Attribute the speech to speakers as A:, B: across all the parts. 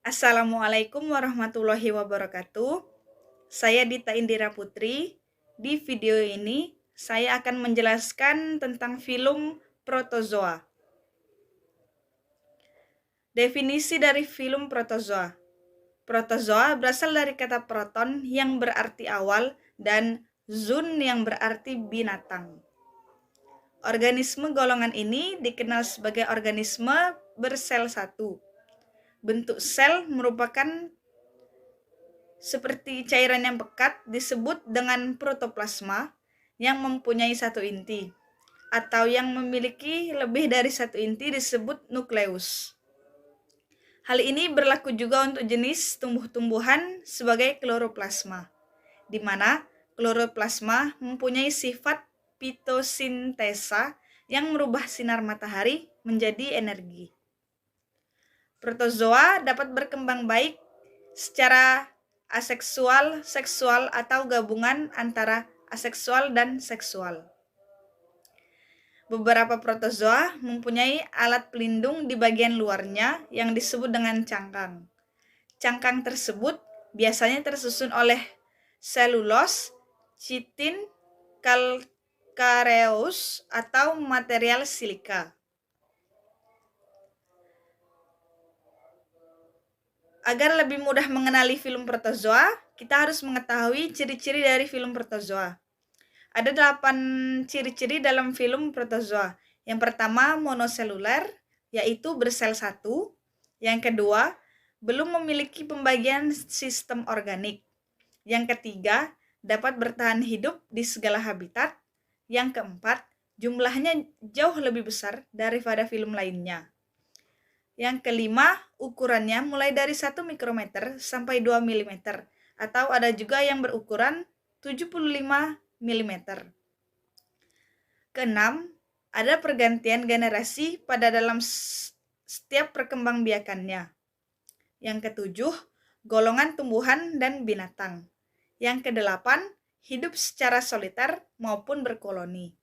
A: Assalamualaikum warahmatullahi wabarakatuh. Saya Dita Indira Putri. Di video ini, saya akan menjelaskan tentang film Protozoa. Definisi dari film Protozoa. Protozoa berasal dari kata proton yang berarti awal dan zoon yang berarti binatang. Organisme golongan ini dikenal sebagai organisme bersel satu. Bentuk sel merupakan seperti cairan yang pekat disebut dengan protoplasma yang mempunyai satu inti, atau yang memiliki lebih dari satu inti disebut nukleus. Hal ini berlaku juga untuk jenis tumbuh-tumbuhan sebagai kloroplasma, di mana kloroplasma mempunyai sifat fitosintesa yang merubah sinar matahari menjadi energi. Protozoa dapat berkembang baik secara aseksual, seksual, atau gabungan antara aseksual dan seksual. Beberapa protozoa mempunyai alat pelindung di bagian luarnya yang disebut dengan cangkang. Cangkang tersebut biasanya tersusun oleh selulos, chitin, calcareous, atau material silika. Agar lebih mudah mengenali film protozoa, kita harus mengetahui ciri-ciri dari film protozoa. Ada 8 ciri-ciri dalam film protozoa. Yang pertama, monoseluler, yaitu bersel satu. Yang kedua, belum memiliki pembagian sistem organik. Yang ketiga, dapat bertahan hidup di segala habitat. Yang keempat, jumlahnya jauh lebih besar daripada film lainnya. Yang kelima, ukurannya mulai dari 1 mikrometer sampai 2 mm, atau ada juga yang berukuran 75 mm. Keenam, ada pergantian generasi pada dalam setiap perkembangbiakannya. Yang ketujuh, golongan tumbuhan dan binatang. Yang kedelapan, hidup secara soliter maupun berkoloni.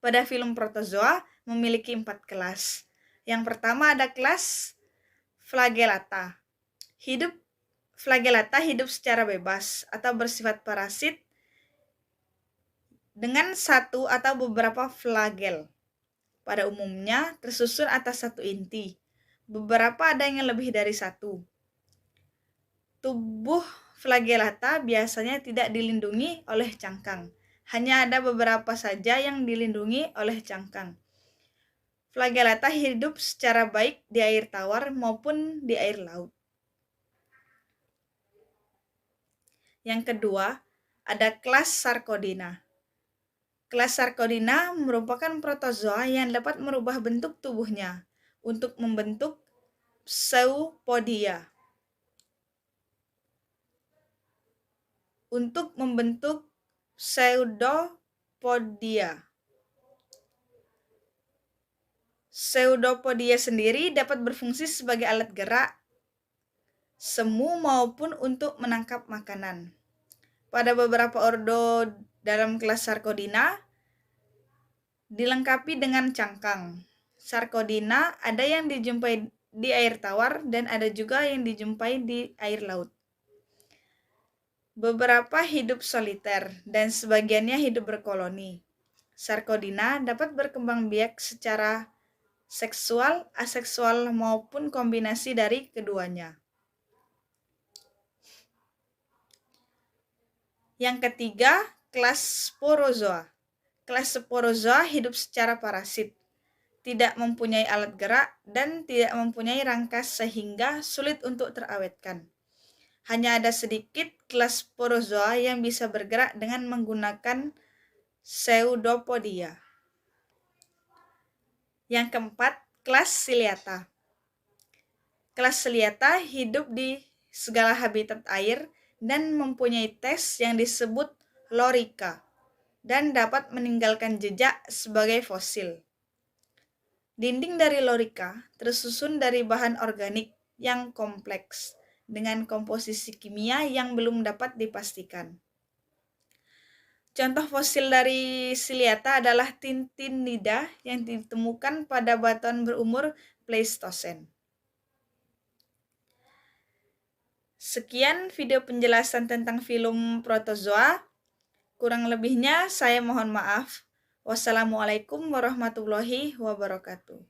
A: Pada film protozoa memiliki 4 kelas. Yang pertama ada kelas Flagellata. Flagellata hidup secara bebas atau bersifat parasit dengan satu atau beberapa flagel. Pada umumnya tersusun atas satu inti. Beberapa ada yang lebih dari satu. Tubuh Flagellata biasanya tidak dilindungi oleh cangkang. Hanya ada beberapa saja yang dilindungi oleh cangkang. Flagellata hidup secara baik di air tawar maupun di air laut. Yang kedua, ada kelas Sarcodina. Kelas Sarcodina merupakan protozoa yang dapat merubah bentuk tubuhnya untuk membentuk pseudopodia. Pseudopodia sendiri dapat berfungsi sebagai alat gerak semu maupun untuk menangkap makanan. Pada beberapa ordo dalam kelas Sarcodina dilengkapi dengan cangkang. Sarcodina ada yang dijumpai di air tawar dan ada juga yang dijumpai di air laut. Beberapa hidup soliter dan sebagiannya hidup berkoloni. Sarcodina dapat berkembang biak secara seksual, aseksual maupun kombinasi dari keduanya. Yang ketiga, kelas Sporozoa. Kelas Sporozoa hidup secara parasit, tidak mempunyai alat gerak dan tidak mempunyai rangka sehingga sulit untuk terawetkan. Hanya ada sedikit kelas Sporozoa yang bisa bergerak dengan menggunakan pseudopodia. Yang keempat, kelas Ciliata. Kelas Ciliata hidup di segala habitat air dan mempunyai tes yang disebut lorica dan dapat meninggalkan jejak sebagai fosil. Dinding dari lorica tersusun dari bahan organik yang kompleks dengan komposisi kimia yang belum dapat dipastikan. Contoh fosil dari Ciliata adalah Tintinida yang ditemukan pada batuan berumur Pleistosen. Sekian video penjelasan tentang film protozoa. Kurang lebihnya saya mohon maaf. Wassalamualaikum warahmatullahi wabarakatuh.